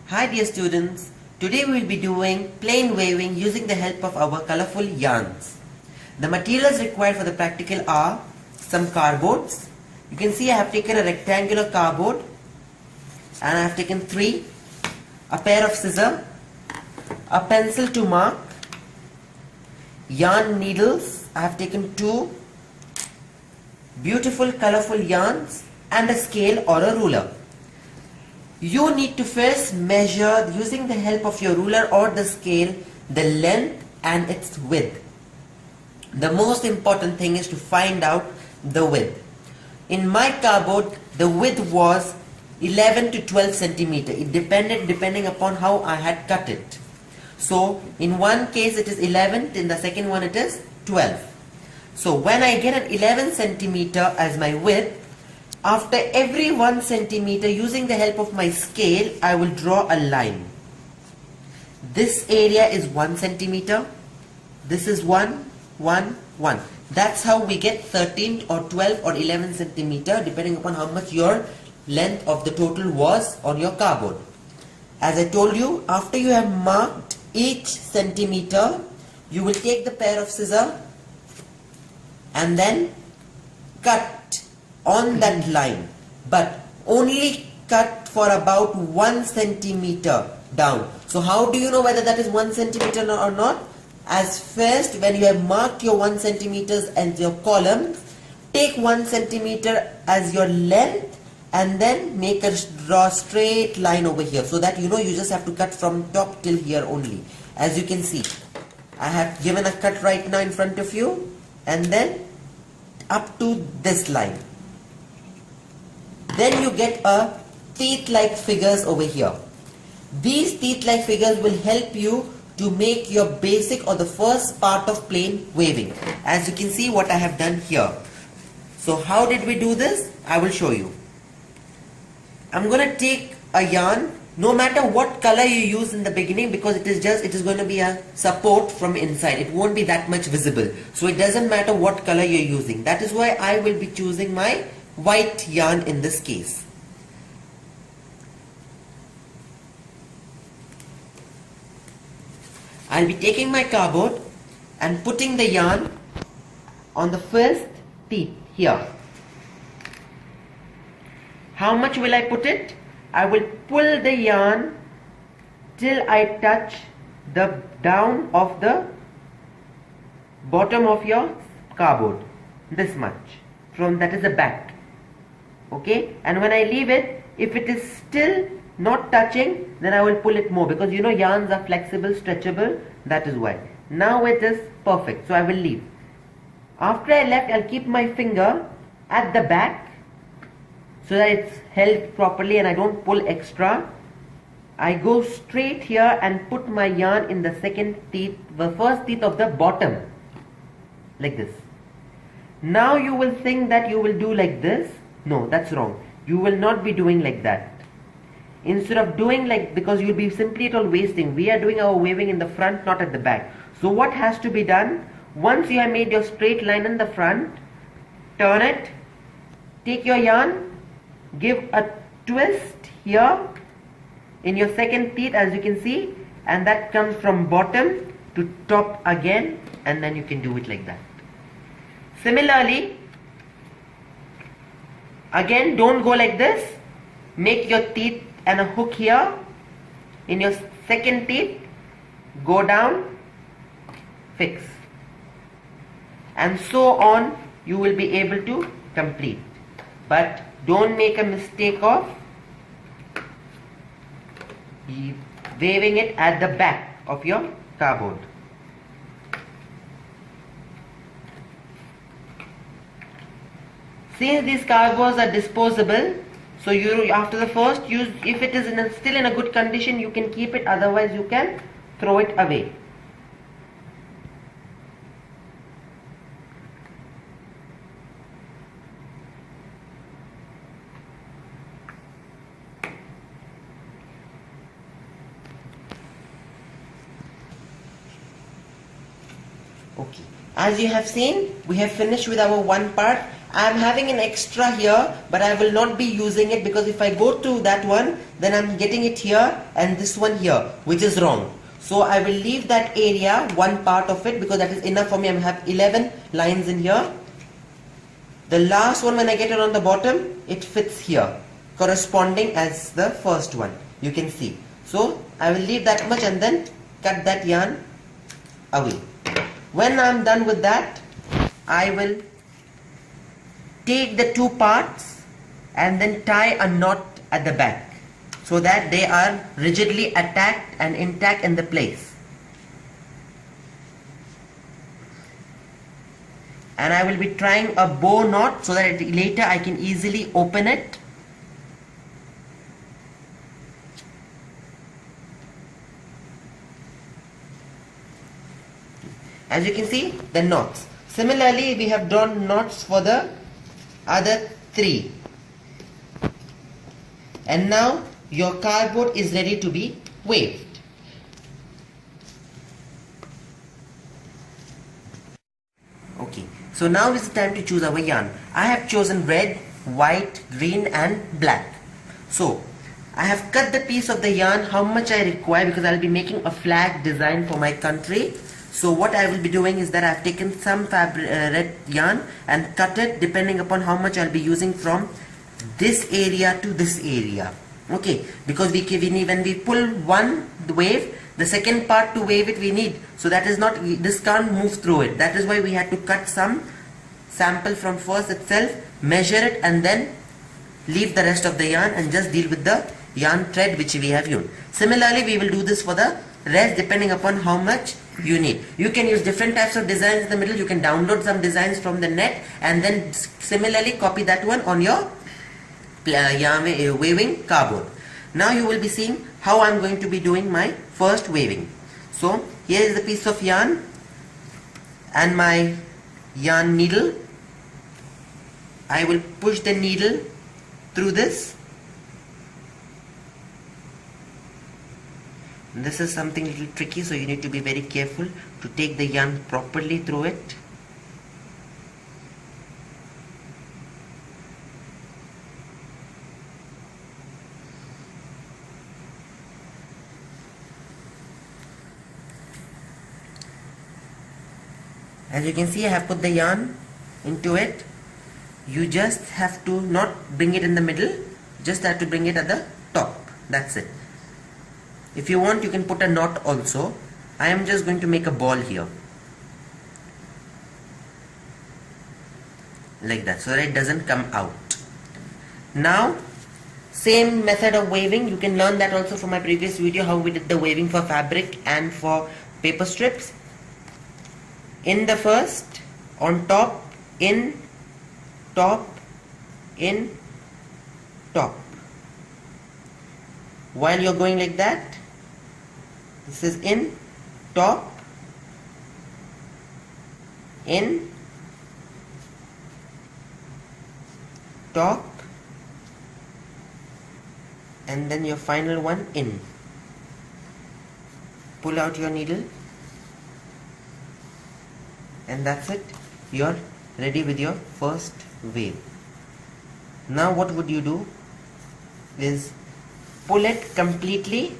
Hi dear students, today we will be doing plain waving using the help of our colorful yarns. The materials required for the practical are some cardboards. You can see I have taken a rectangular cardboard and I have taken 3, a pair of scissors, a pencil to mark, yarn needles, I have taken 2, beautiful colorful yarns and a scale or a ruler. You need to first measure using the help of your ruler or the scale the length and its width. The most important thing is to find out the width. In my cardboard the width was 11 to 12 centimeter. It depending upon how I had cut it. So in one case it is 11, in the second one it is 12. So when I get an 11 centimeter as my width, after every 1 centimeter, using the help of my scale, I will draw a line. This area is 1 centimeter. This is 1, 1, 1. That's how we get 13 or 12 or 11 centimeter, depending upon how much your length of the total was on your cardboard. As I told you, after you have marked each centimeter, you will take the pair of scissors and then cut on that line, but only cut for about 1 centimeter down. So how do you know whether that is 1 centimeter or not? As first, when you have marked your 1 centimeters and your columns, take 1 centimeter as your length and then draw a straight line over here, so that you know you just have to cut from top till here only. As you can see, I have given a cut right now in front of you and then up to this line. Then you get a teeth-like figures over here. These teeth-like figures will help you to make your basic or the first part of plain waving. As you can see what I have done here. So how did we do this? I will show you. I'm going to take a yarn, no matter what color you use in the beginning, because it is going to be a support from inside. It won't be that much visible. So it doesn't matter what color you're using. That is why I will be choosing my white yarn in this case. I'll be taking my cardboard and putting the yarn on the first teeth here. How much will I put it? I will pull the yarn till I touch the down of the bottom of your cardboard. This much. From that is the back. Okay, and when I leave it, if it is still not touching, then I will pull it more, because you know yarns are flexible, stretchable, that is why. Now it is perfect, so I will leave. After I left, I'll keep my finger at the back so that it's held properly and I don't pull extra. I go straight here and put my yarn in the second teeth, the first teeth of the bottom, like this. Now you will think that you will do like this. No, that's wrong. You will not be doing like that. Instead of doing like, because you will be simply at all wasting. We are doing our waving in the front, not at the back. So what has to be done? Once you have made your straight line in the front, turn it, take your yarn, give a twist here in your second teeth, as you can see, and that comes from bottom to top again, and then you can do it like that. Similarly, again, don't go like this. Make your teeth and a hook here. In your second teeth, go down, fix. And so on, you will be able to complete. But don't make a mistake of waving it at the back of your cardboard. Since these cardboards are disposable, so you after the first use, if it is still in a good condition, you can keep it, otherwise you can throw it away. Okay, as you have seen, we have finished with our one part. I am having an extra here, but I will not be using it, because if I go to that one, then I am getting it here and this one here, which is wrong. So I will leave that area, one part of it, because that is enough for me. I have 11 lines in here. The last one, when I get it on the bottom, it fits here, corresponding as the first one. You can see. So I will leave that much and then cut that yarn away. When I am done with that, I will take the two parts and then tie a knot at the back, so that they are rigidly attached and intact in the place. And I will be trying a bow knot so that later I can easily open it. As you can see, the knots. Similarly, we have drawn knots for the other three. And now your cardboard is ready to be waved. Okay, so now is the time to choose our yarn. I have chosen red, white, green and black. So I have cut the piece of the yarn how much I require, because I will be making a flag design for my country. So what I will be doing is that I have taken some red yarn and cut it depending upon how much I will be using from this area to this area. Okay, because when we pull one wave, the second part to wave it we need. So that is not, this can't move through it. That is why we had to cut some sample from first itself, measure it and then leave the rest of the yarn and just deal with the yarn thread which we have used. Similarly, we will do this for the rest depending upon how much you need. You can use different types of designs in the middle. You can download some designs from the net and then similarly copy that one on your yarn waving cardboard. Now you will be seeing how I am going to be doing my first waving. So here is the piece of yarn and my yarn needle. I will push the needle through this. This is something a little tricky, so you need to be very careful to take the yarn properly through it. As you can see, I have put the yarn into it. You just have to not bring it in the middle, just have to bring it at the top. That's it. If you want, you can put a knot also. I am just going to make a ball here, like that, so that it doesn't come out. Now, same method of waving, you can learn that also from my previous video, how we did the waving for fabric and for paper strips. In the first, on top, in, top, in, top. While you're going like that, this is in, top, in, top, and then your final one in. Pull out your needle and that's it. You're ready with your first wave. Now what would you do is pull it completely